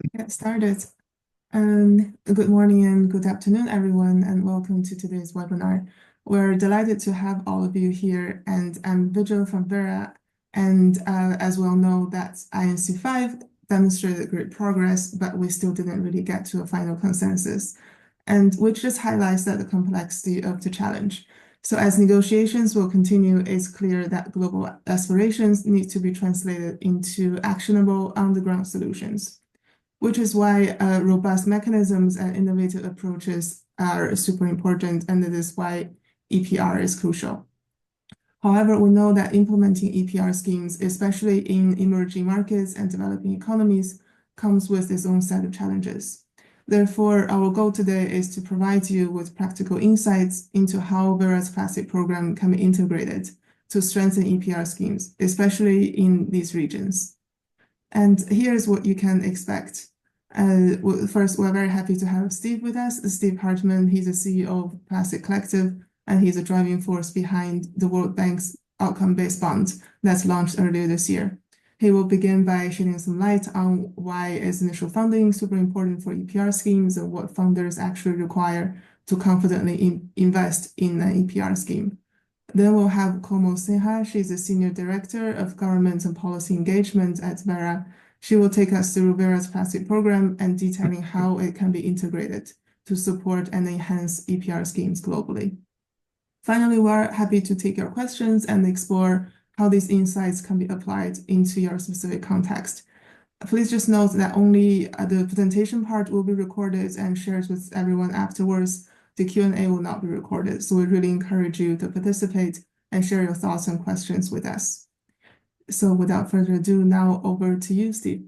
Get started. Good morning and good afternoon, everyone, and welcome to today's webinar. We're delighted to have all of you here, and I'm Vigil from Verra. And as we all know, that INC5 demonstrated great progress, but we still didn't really get to a final consensus, and which just highlights that the complexity of the challenge. So as negotiations will continue, it's clear that global aspirations need to be translated into actionable on-the-ground solutions, which is why robust mechanisms and innovative approaches are super important, and that is why EPR is crucial. However, we know that implementing EPR schemes, especially in emerging markets and developing economies, comes with its own set of challenges. Therefore, our goal today is to provide you with practical insights into how Verra's plastic program can be integrated to strengthen EPR schemes, especially in these regions. And here's what you can expect. First, we're very happy to have Steve with us. Steve Hartman, he's the CEO of Plastic Collective, and he's a driving force behind the World Bank's outcome-based bond that's launched earlier this year. He will begin by shedding some light on why is initial funding super important for EPR schemes and what funders actually require to confidently invest in an EPR scheme. Then we'll have Komal Sinha. She's the Senior Director of Government and Policy Engagement at Verra. She will take us through Verra's plastic program and detailing how it can be integrated to support and enhance EPR schemes globally. Finally, we're happy to take your questions and explore how these insights can be applied into your specific context. Please just note that only the presentation part will be recorded and shared with everyone afterwards. The Q&A will not be recorded, so we really encourage you to participate and share your thoughts and questions with us. So without further ado, now over to you, Steve.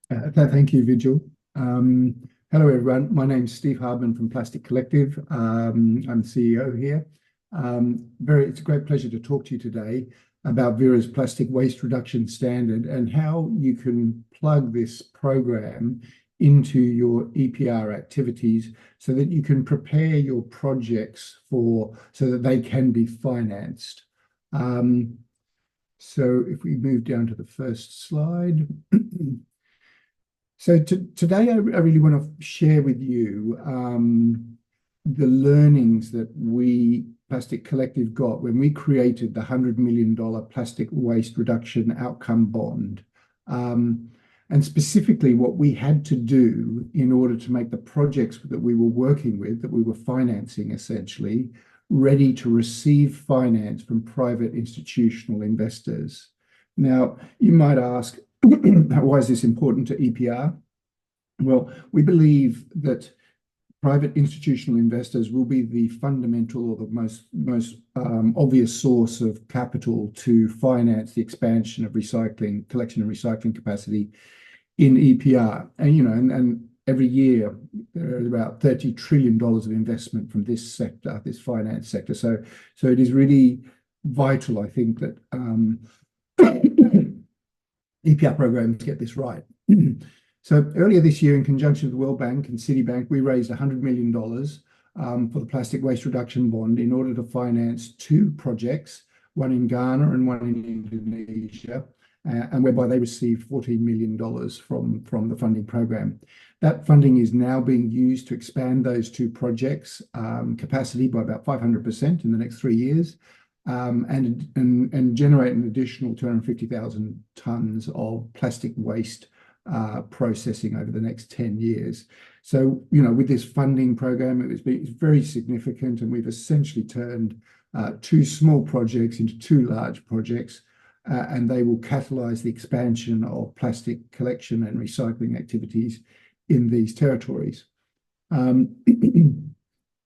Thank you, Vigil. Hello, everyone. My name's Steve Hardman from Plastic Collective. I'm the CEO here. It's a great pleasure to talk to you today about Verra's plastic waste reduction standard and how you can plug this program into your EPR activities so that you can prepare your projects so that they can be financed. So if we move down to the first slide. So today I really want to share with you the learnings that we, Plastic Collective, got when we created the $100 million plastic waste reduction outcome bond. And specifically what we had to do in order to make the projects that we were working with, that we were financing essentially, ready to receive finance from private institutional investors. Now, you might ask, why is this important to EPR? Well, we believe that private institutional investors will be the fundamental or the most obvious source of capital to finance the expansion of collection and recycling capacity in EPR. And every year there are about $30 trillion of investment from this sector, this finance sector. So it is really vital, I think, that EPR programs get this right. So earlier this year, in conjunction with the World Bank and Citibank, we raised $100 million for the plastic waste reduction bond in order to finance two projects, one in Ghana and one in Indonesia, and whereby they received $14 million from the funding program. That funding is now being used to expand those two projects' capacity by about 500% in the next 3 years, and generate an additional 250,000 tons of plastic waste processing over the next 10 years. So, with this funding program, it's very significant, and we've essentially turned two small projects into two large projects, and they will catalyze the expansion of plastic collection and recycling activities in these territories. Now,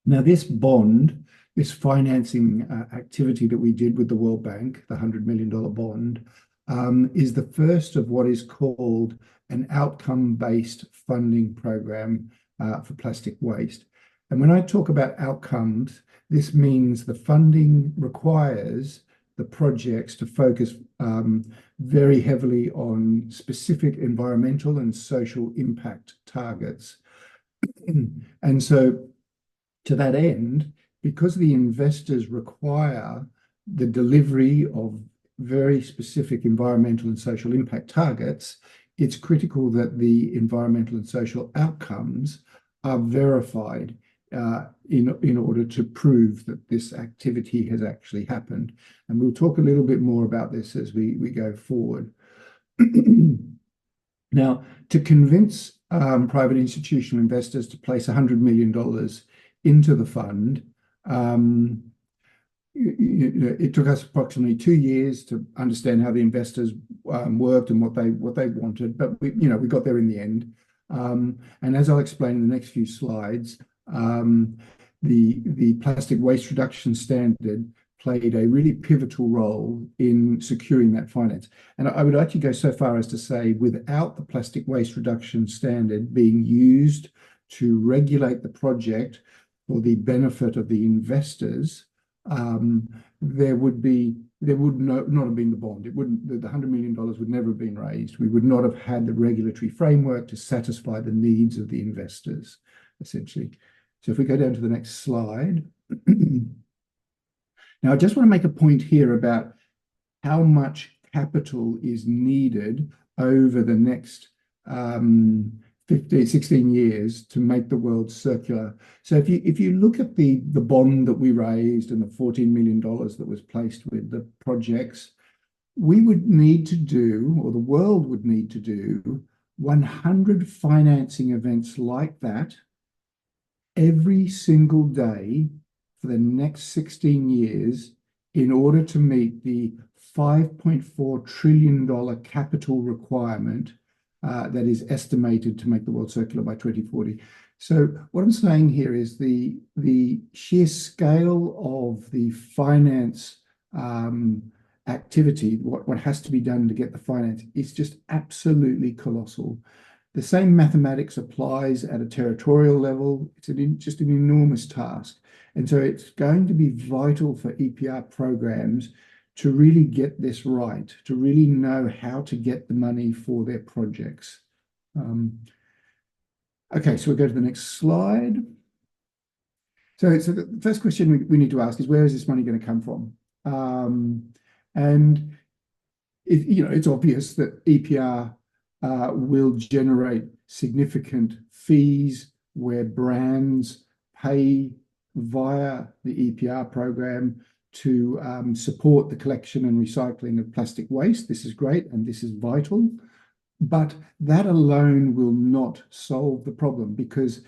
this bond, this financing activity that we did with the World Bank, the $100 million bond, is the first of what is called an outcome-based funding program for plastic waste. And when I talk about outcomes, this means the funding requires the projects to focus very heavily on specific environmental and social impact targets. And so to that end, because the investors require the delivery of very specific environmental and social impact targets, it's critical that the environmental and social outcomes are verified in order to prove that this activity has actually happened. And we'll talk a little bit more about this as we go forward. Now, to convince private institutional investors to place $100 million into the fund, it took us approximately 2 years to understand how the investors worked and what they wanted, but we got there in the end. And as I'll explain in the next few slides, the plastic waste reduction standard played a really pivotal role in securing that finance. And I would actually go so far as to say, without the plastic waste reduction standard being used to regulate the project for the benefit of the investors, there would not have been the bond. The $100 million would never have been raised. We would not have had the regulatory framework to satisfy the needs of the investors, essentially. So if we go down to the next slide. Now, I just want to make a point here about how much capital is needed over the next 15, 16 years to make the world circular. So if you look at the bond that we raised and the $14 million that was placed with the projects, we would need to do, or the world would need to do, 100 financing events like that every single day for the next 16 years in order to meet the $5.4 trillion capital requirement that is estimated to make the world circular by 2040. So what I'm saying here is the sheer scale of the finance activity, what has to be done to get the finance, is just absolutely colossal. The same mathematics applies at a territorial level. It's just an enormous task. And so it's going to be vital for EPR programs to really get this right, to really know how to get the money for their projects. Okay, so we'll go to the next slide. So the first question we need to ask is, where is this money going to come from? And it's obvious that EPR will generate significant fees where brands pay via the EPR program to support the collection and recycling of plastic waste. This is great and this is vital, but that alone will not solve the problem, because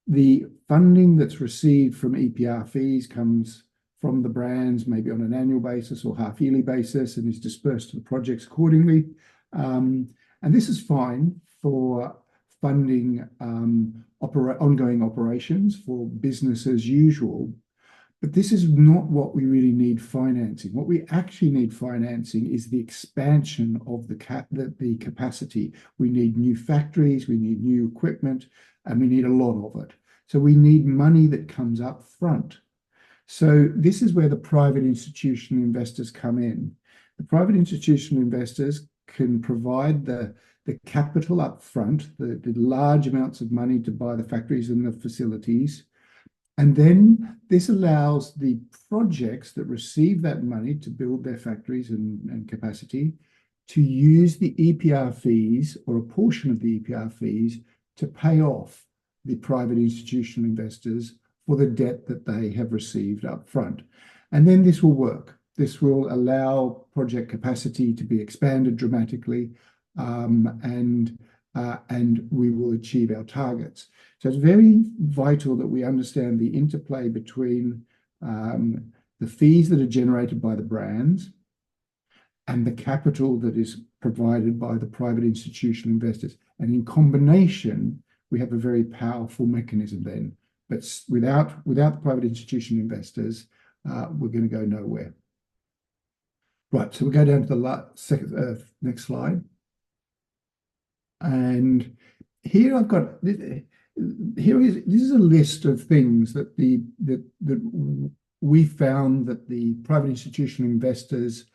the funding that's received from EPR fees comes from the brands, maybe on an annual basis or half-yearly basis, and is dispersed to the projects accordingly. And this is fine for funding ongoing operations for business as usual. But this is not what we really need financing. What we actually need financing is the expansion of the capacity. We need new factories, we need new equipment, and we need a lot of it. So we need money that comes up front. So this is where the private institutional investors come in. The private institutional investors can provide the capital up front, the large amounts of money to buy the factories and the facilities. And then this allows the projects that receive that money to build their factories and capacity to use the EPR fees, or a portion of the EPR fees, to pay off the private institutional investors for the debt that they have received up front. And then this will work. This will allow project capacity to be expanded dramatically, and we will achieve our targets. So it's very vital that we understand the interplay between the fees that are generated by the brands and the capital that is provided by the private institutional investors. And in combination, we have a very powerful mechanism then. But without the private institutional investors, we're going to go nowhere. Right, so we'll go down to the next slide. And here I've got, this is a list of things that we found that the private institutional investors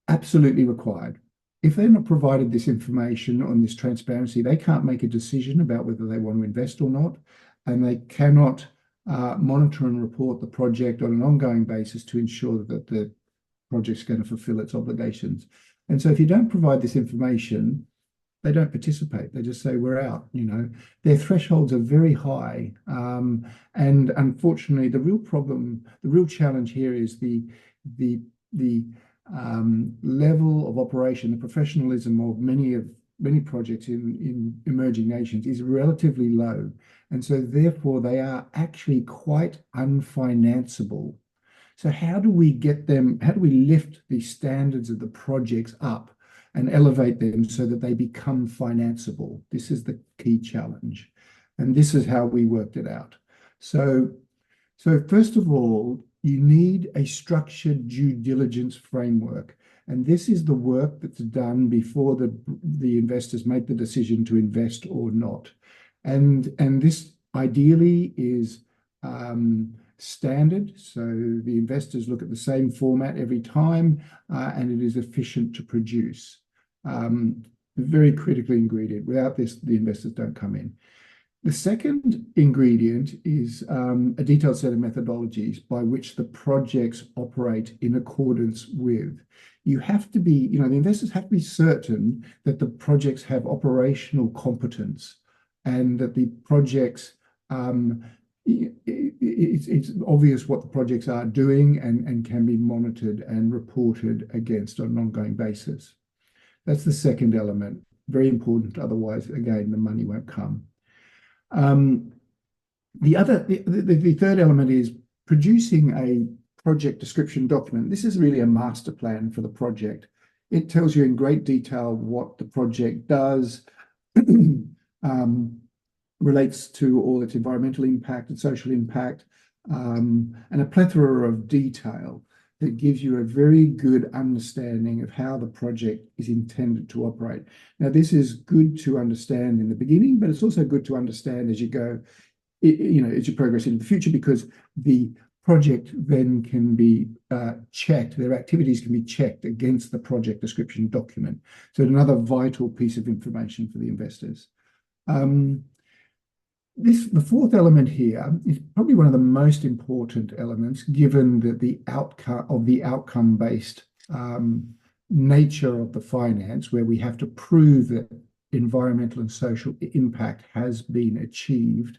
absolutely required. If they're not provided this information on this transparency, they can't make a decision about whether they want to invest or not, and they cannot monitor and report the project on an ongoing basis to ensure that the project's going to fulfill its obligations. And so if you don't provide this information, they don't participate. They just say, we're out, Their thresholds are very high. And unfortunately, the real problem, the real challenge here is the the level of operation, the professionalism of many projects in emerging nations is relatively low. And so therefore they are actually quite unfinanceable. So how do we get them, how do we lift the standards of the projects up and elevate them so that they become financeable? This is the key challenge. And this is how we worked it out. So first of all, you need a structured due diligence framework. And this is the work that's done before the investors make the decision to invest or not. And this ideally is standard. So the investors look at the same format every time, and it is efficient to produce. Very critical ingredient. Without this, the investors don't come in. The second ingredient is a detailed set of methodologies by which the projects operate in accordance with. You have to be, the investors have to be certain that the projects have operational competence and that the projects, it's obvious what the projects are doing and can be monitored and reported against on an ongoing basis. That's the second element, very important. Otherwise, again, the money won't come. The third element is producing a project description document. This is really a master plan for the project. It tells you in great detail what the project does, relates to all its environmental impact and social impact, and a plethora of detail that gives you a very good understanding of how the project is intended to operate. Now, this is good to understand in the beginning, but it's also good to understand as you go, as you progress into the future, because the project then can be checked, their activities can be checked against the project description document. So another vital piece of information for the investors. The fourth element here is probably one of the most important elements, given that the outcome-based nature of the finance, where we have to prove that environmental and social impact has been achieved.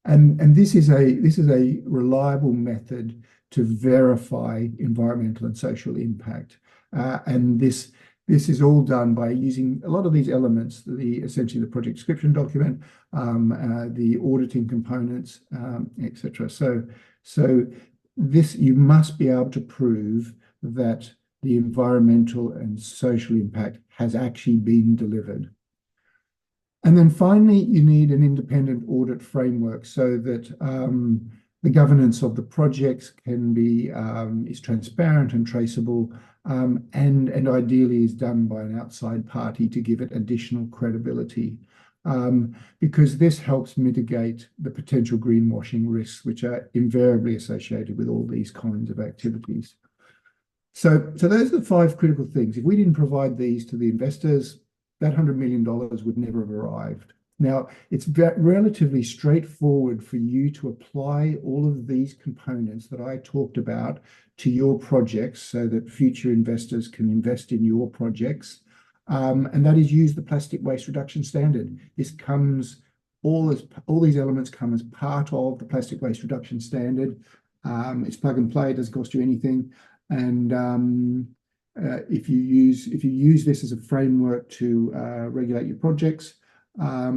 And this is a reliable method to verify environmental and social impact. And this is all done by using a lot of these elements, essentially the project description document, the auditing components, etc. So this, you must be able to prove that the environmental and social impact has actually been delivered. And then finally, you need an independent audit framework so that the governance of the projects is transparent and traceable, and ideally is done by an outside party to give it additional credibility, because this helps mitigate the potential greenwashing risks, which are invariably associated with all these kinds of activities. So those are the 5 critical things. If we didn't provide these to the investors, that $100 million would never have arrived. Now, it's relatively straightforward for you to apply all of these components that I talked about to your projects so that future investors can invest in your projects. And that is use the plastic waste reduction standard. All these elements come as part of the plastic waste reduction standard. It's plug and play, it doesn't cost you anything. And if you use this as a framework to regulate your projects, I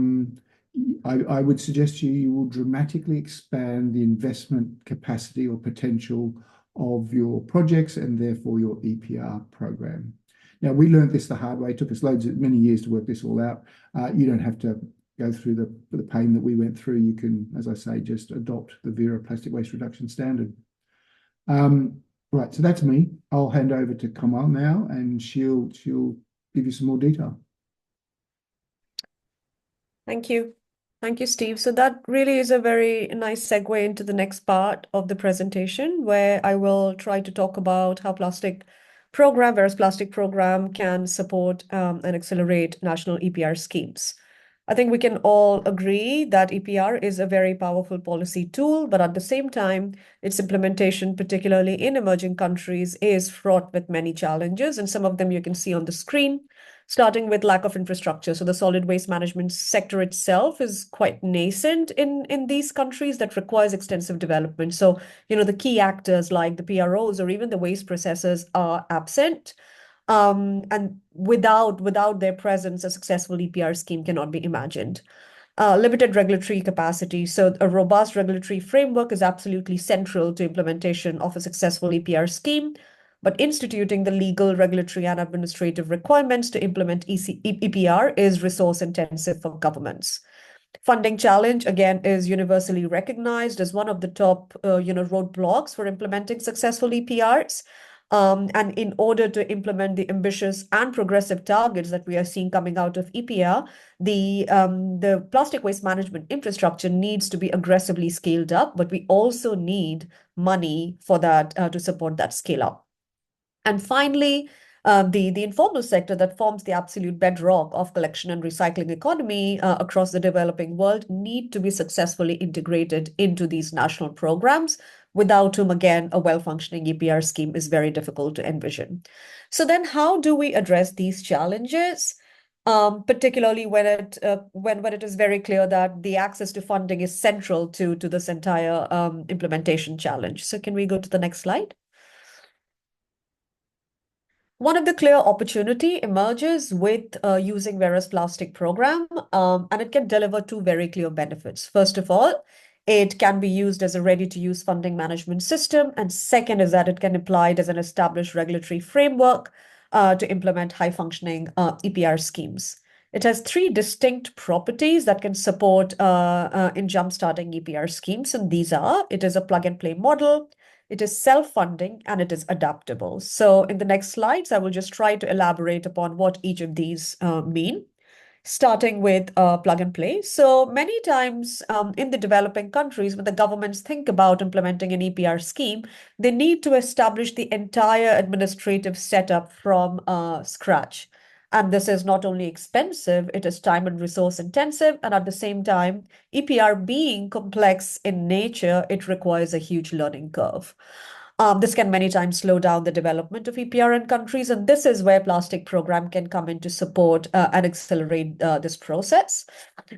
would suggest to you will dramatically expand the investment capacity or potential of your projects and therefore your EPR program. Now, we learned this the hard way. It took us many years to work this all out. You don't have to go through the pain that we went through. You can, as I say, just adopt the Verra plastic waste reduction standard. Right, so that's me. I'll hand over to Kamal now, and she'll give you some more detail. Thank you. Thank you, Steve. So that really is a very nice segue into the next part of the presentation, where I will try to talk about how Verra's plastic program can support and accelerate national EPR schemes. I think we can all agree that EPR is a very powerful policy tool, but at the same time, its implementation, particularly in emerging countries, is fraught with many challenges. And some of them you can see on the screen, starting with lack of infrastructure. So the solid waste management sector itself is quite nascent in these countries that requires extensive development. So, the key actors like the PROs or even the waste processors are absent. And without their presence, a successful EPR scheme cannot be imagined. Limited regulatory capacity. So a robust regulatory framework is absolutely central to implementation of a successful EPR scheme, but instituting the legal, regulatory, and administrative requirements to implement EPR is resource intensive for governments. Funding challenge, again, is universally recognized as one of the top, roadblocks for implementing successful EPRs. And in order to implement the ambitious and progressive targets that we are seeing coming out of EPR, the plastic waste management infrastructure needs to be aggressively scaled up, but we also need money for that to support that scale up. And finally, the informal sector that forms the absolute bedrock of collection and recycling economy across the developing world need to be successfully integrated into these national programs, without whom, again, a well-functioning EPR scheme is very difficult to envision. So then how do we address these challenges? Particularly when it is very clear that the access to funding is central to this entire implementation challenge. So can we go to the next slide? One of the clear opportunity emerges with using Verra's plastic program, and it can deliver two very clear benefits. First of all, it can be used as a ready-to-use funding management system, and second is that it can apply it as an established regulatory framework to implement high-functioning EPR schemes. It has three distinct properties that can support in jump-starting EPR schemes, and these are: it is a plug-and-play model, it is self-funding, and it is adaptable. So in the next slides, I will just try to elaborate upon what each of these mean, starting with plug and play. So many times in the developing countries, when the governments think about implementing an EPR scheme, they need to establish the entire administrative setup from scratch. And this is not only expensive, it is time and resource intensive. And at the same time, EPR being complex in nature, it requires a huge learning curve. This can many times slow down the development of EPR in countries, and this is where plastic program can come in to support and accelerate this process.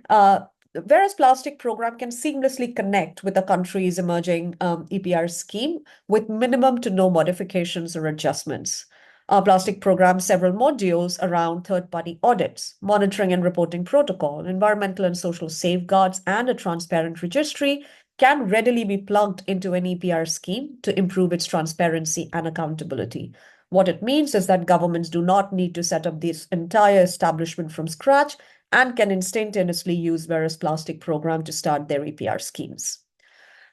Whereas plastic program can seamlessly connect with a country's emerging EPR scheme with minimum to no modifications or adjustments. Plastic programs several modules around third-party audits, monitoring and reporting protocol, environmental and social safeguards, and a transparent registry can readily be plugged into an EPR scheme to improve its transparency and accountability. What it means is that governments do not need to set up this entire establishment from scratch and can instantaneously use Verra's plastic program to start their EPR schemes.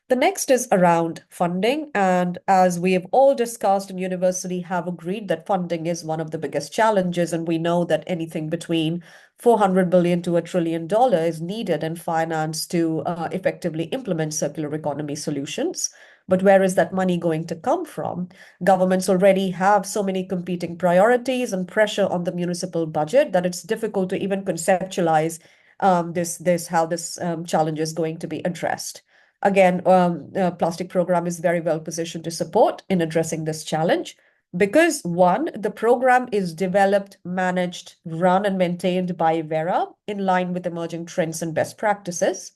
The next is around funding. And as we have all discussed and universally have agreed that funding is one of the biggest challenges, and we know that anything between 400 billion to $1 trillion is needed in finance to effectively implement circular economy solutions. But where is that money going to come from? Governments already have so many competing priorities and pressure on the municipal budget that it's difficult to even conceptualize how this challenge is going to be addressed. Again, plastic program is very well positioned to support in addressing this challenge because one, the program is developed, managed, run, and maintained by Verra in line with emerging trends and best practices.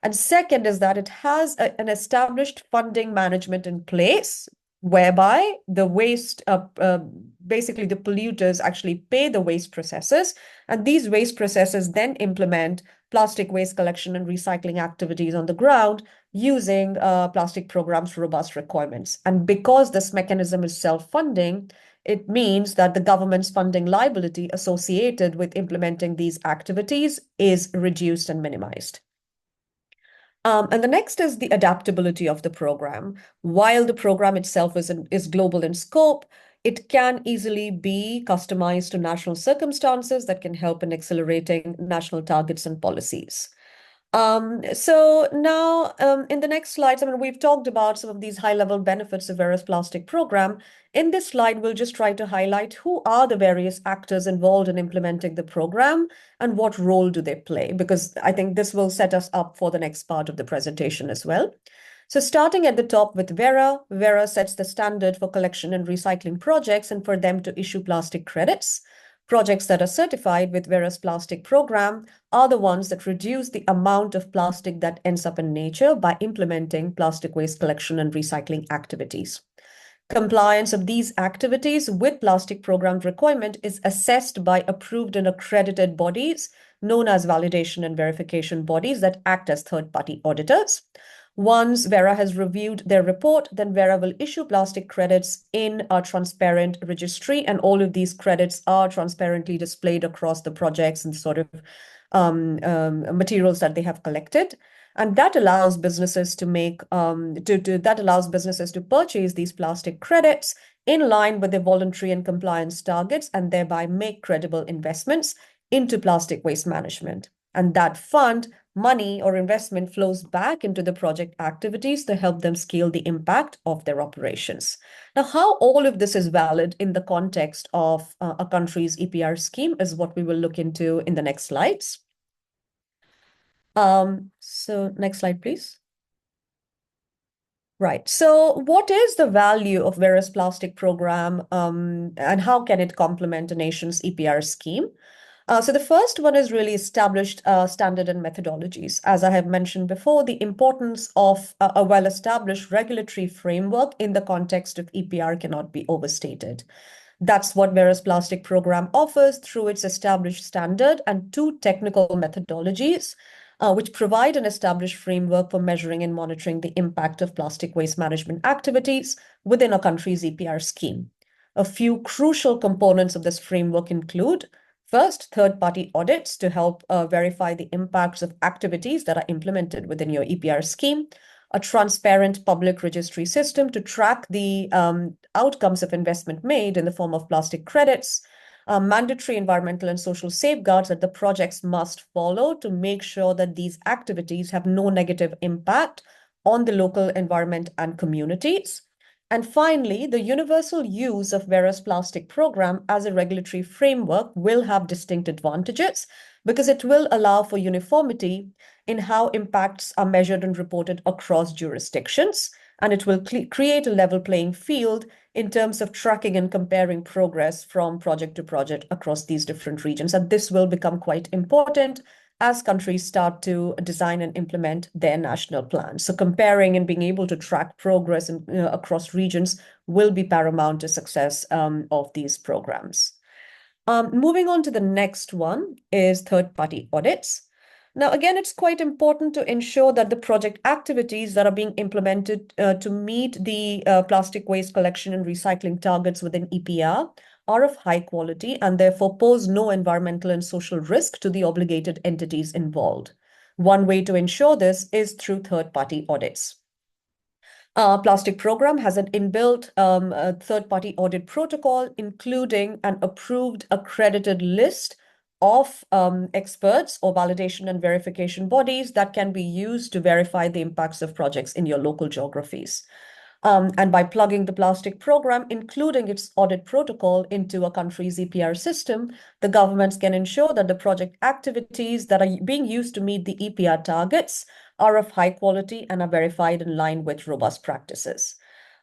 And second is that it has an established funding management in place whereby the waste, basically the polluters actually pay the waste processors, and these waste processors then implement plastic waste collection and recycling activities on the ground using plastic programs' robust requirements. And because this mechanism is self-funding, it means that the government's funding liability associated with implementing these activities is reduced and minimized. And the next is the adaptability of the program. While the program itself is global in scope, it can easily be customized to national circumstances that can help in accelerating national targets and policies. So now, in the next slides, we've talked about some of these high-level benefits of Verra's plastic program. In this slide, we'll just try to highlight who are the various actors involved in implementing the program and what role do they play, because I think this will set us up for the next part of the presentation as well. So starting at the top with Verra, Verra sets the standard for collection and recycling projects and for them to issue plastic credits. Projects that are certified with Verra's plastic program are the ones that reduce the amount of plastic that ends up in nature by implementing plastic waste collection and recycling activities. Compliance of these activities with plastic program requirement is assessed by approved and accredited bodies known as validation and verification bodies that act as third-party auditors. Once Verra has reviewed their report, then Verra will issue plastic credits in a transparent registry, and all of these credits are transparently displayed across the projects and sort of materials that they have collected. And that allows businesses to purchase these plastic credits in line with their voluntary and compliance targets and thereby make credible investments into plastic waste management. And that fund money or investment flows back into the project activities to help them scale the impact of their operations. Now, how all of this is valid in the context of a country's EPR scheme is what we will look into in the next slides. So next slide, please. Right. So what is the value of Verra's plastic program and how can it complement a nation's EPR scheme? So the first one is really established standard and methodologies. As I have mentioned before, the importance of a well-established regulatory framework in the context of EPR cannot be overstated. That's what Verra's plastic program offers through its established standard and two technical methodologies, which provide an established framework for measuring and monitoring the impact of plastic waste management activities within a country's EPR scheme. A few crucial components of this framework include: first, third-party audits to help verify the impacts of activities that are implemented within your EPR scheme, a transparent public registry system to track the outcomes of investment made in the form of plastic credits, mandatory environmental and social safeguards that the projects must follow to make sure that these activities have no negative impact on the local environment and communities. And finally, the universal use of Verra's plastic program as a regulatory framework will have distinct advantages because it will allow for uniformity in how impacts are measured and reported across jurisdictions, and it will create a level playing field in terms of tracking and comparing progress from project to project across these different regions. And this will become quite important as countries start to design and implement their national plans. So comparing and being able to track progress across regions will be paramount to success of these programs. Moving on to the next one is third-party audits. Now, again, it's quite important to ensure that the project activities that are being implemented to meet the plastic waste collection and recycling targets within EPR are of high quality and therefore pose no environmental and social risk to the obligated entities involved. One way to ensure this is through third-party audits. Plastic program has an inbuilt third-party audit protocol, including an approved accredited list of experts or validation and verification bodies that can be used to verify the impacts of projects in your local geographies. And by plugging the plastic program, including its audit protocol, into a country's EPR system, the governments can ensure that the project activities that are being used to meet the EPR targets are of high quality and are verified in line with robust practices.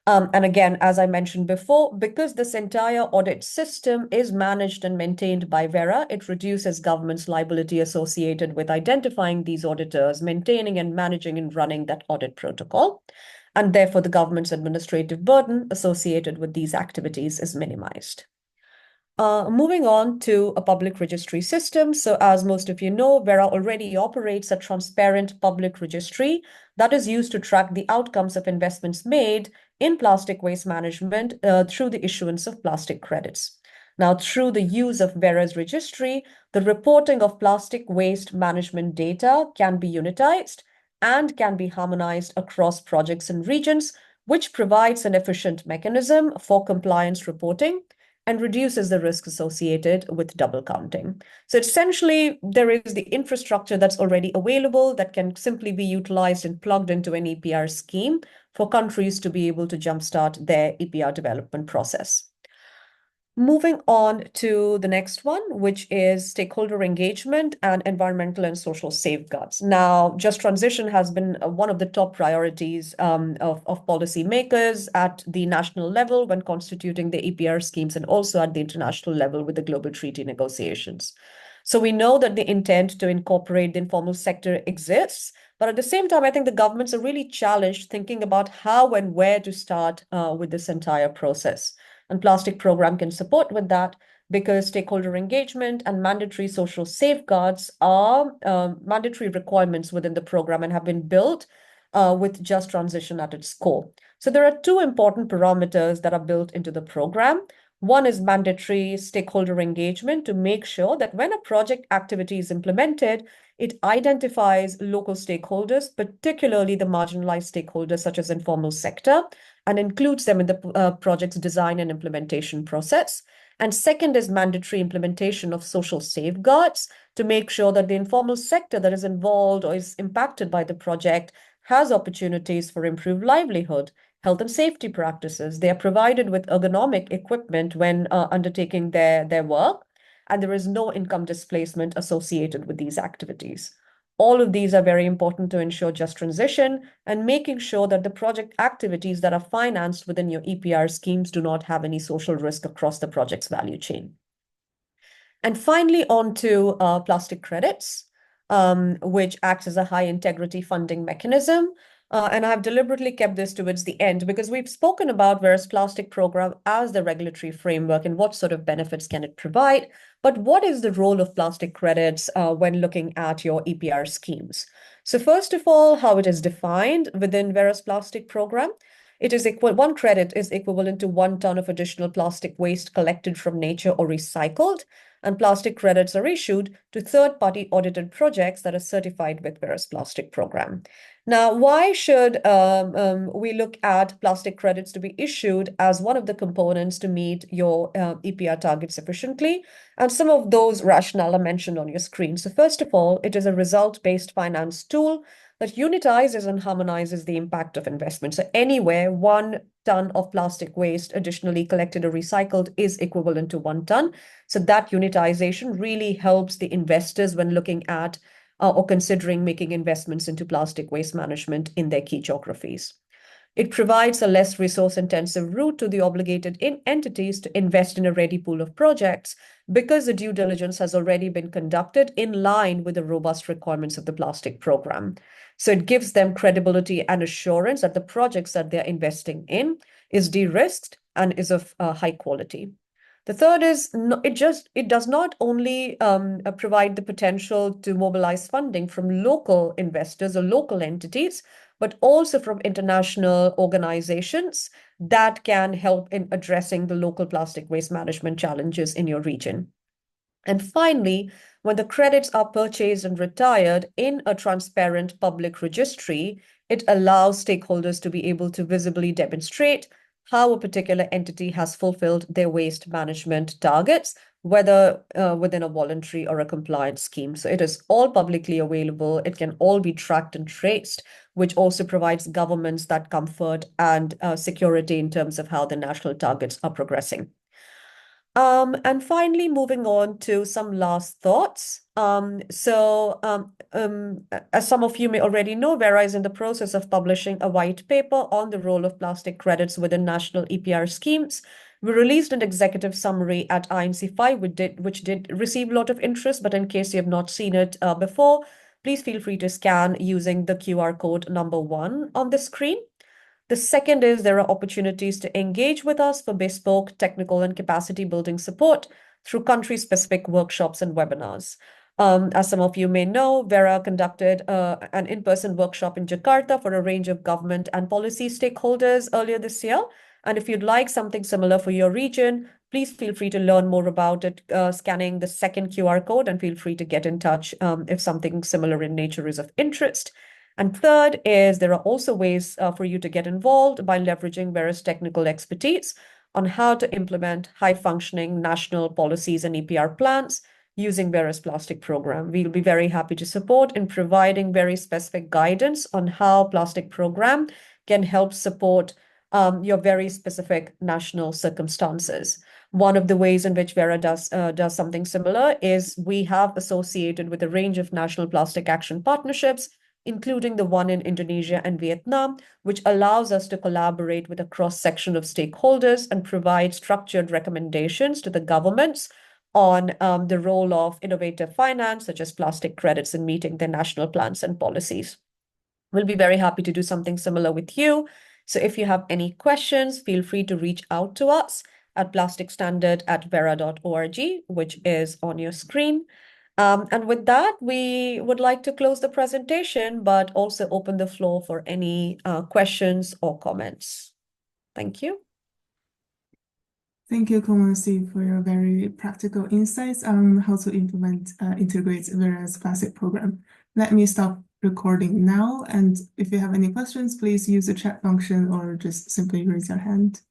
And again, as I mentioned before, because this entire audit system is managed and maintained by Verra, it reduces government's liability associated with identifying these auditors, maintaining and managing and running that audit protocol. And therefore, the government's administrative burden associated with these activities is minimized. Moving on to a public registry system. So as most of you know, Verra already operates a transparent public registry that is used to track the outcomes of investments made in plastic waste management through the issuance of plastic credits. Now, through the use of Verra's registry, the reporting of plastic waste management data can be unitized and can be harmonized across projects and regions, which provides an efficient mechanism for compliance reporting and reduces the risk associated with double counting. So essentially, there is the infrastructure that's already available that can simply be utilized and plugged into an EPR scheme for countries to be able to jumpstart their EPR development process. Moving on to the next one, which is stakeholder engagement and environmental and social safeguards. Now, just transition has been one of the top priorities of policymakers at the national level when constituting the EPR schemes and also at the international level with the global treaty negotiations. So we know that the intent to incorporate the informal sector exists, but at the same time, I think the governments are really challenged thinking about how and where to start with this entire process. And plastic program can support with that because stakeholder engagement and mandatory social safeguards are mandatory requirements within the program and have been built with just transition at its core. So there are two important parameters that are built into the program. One is mandatory stakeholder engagement to make sure that when a project activity is implemented, it identifies local stakeholders, particularly the marginalized stakeholders such as informal sector, and includes them in the project's design and implementation process. And second is mandatory implementation of social safeguards to make sure that the informal sector that is involved or is impacted by the project has opportunities for improved livelihood, health and safety practices. They are provided with ergonomic equipment when undertaking their work, and there is no income displacement associated with these activities. All of these are very important to ensure just transition and making sure that the project activities that are financed within your EPR schemes do not have any social risk across the project's value chain. And finally, on to plastic credits, which acts as a high integrity funding mechanism. And I've deliberately kept this towards the end because we've spoken about Verra's plastic program as the regulatory framework and what sort of benefits can it provide. But what is the role of plastic credits when looking at your EPR schemes? So first of all, how it is defined within Verra's plastic program. It is one credit is equivalent to 1 ton of additional plastic waste collected from nature or recycled, and plastic credits are issued to third-party audited projects that are certified with Verra's plastic program. Now, why should we look at plastic credits to be issued as one of the components to meet your EPR targets efficiently? And some of those rationale are mentioned on your screen. So first of all, it is a result-based finance tool that unitizes and harmonizes the impact of investment. So anywhere 1 ton of plastic waste additionally collected or recycled is equivalent to 1 ton. So that unitization really helps the investors when looking at or considering making investments into plastic waste management in their key geographies. It provides a less resource-intensive route to the obligated entities to invest in a ready pool of projects because the due diligence has already been conducted in line with the robust requirements of the plastic program. So it gives them credibility and assurance that the projects that they're investing in is de-risked and is of high quality. The third is it does not only provide the potential to mobilize funding from local investors or local entities, but also from international organizations that can help in addressing the local plastic waste management challenges in your region. And finally, when the credits are purchased and retired in a transparent public registry, it allows stakeholders to be able to visibly demonstrate how a particular entity has fulfilled their waste management targets, whether within a voluntary or a compliance scheme. So it is all publicly available. It can all be tracked and traced, which also provides governments that comfort and security in terms of how the national targets are progressing. And finally, moving on to some last thoughts. As some of you may already know, Verra is in the process of publishing a white paper on the role of plastic credits within national EPR schemes. We released an executive summary at INC5, which did receive a lot of interest, but in case you have not seen it before, please feel free to scan using the QR code number 1 on the screen. The second is there are opportunities to engage with us for bespoke technical and capacity building support through country-specific workshops and webinars. As some of you may know, Verra conducted an in-person workshop in Jakarta for a range of government and policy stakeholders earlier this year. And if you'd like something similar for your region, please feel free to learn more about it, scanning the second QR code, and feel free to get in touch if something similar in nature is of interest. And third is there are also ways for you to get involved by leveraging Verra's technical expertise. on how to implement high-functioning national policies and EPR plans using Verra's plastic program. We'll be very happy to support in providing very specific guidance on how plastic program can help support your very specific national circumstances. One of the ways in which Verra does something similar is we have associated with a range of national plastic action partnerships, including the one in Indonesia and Vietnam, which allows us to collaborate with a cross-section of stakeholders and provide structured recommendations to the governments on the role of innovative finance, such as plastic credits, in meeting their national plans and policies. We'll be very happy to do something similar with you. So if you have any questions, feel free to reach out to us at plasticstandard@verra.org, which is on your screen. And with that, we would like to close the presentation, but also open the floor for any questions or comments. Thank you. Thank you, Komansi, for your very practical insights on how to integrate Verra's plastic program. Let me stop recording now, and if you have any questions, please use the chat function or just simply raise your hand.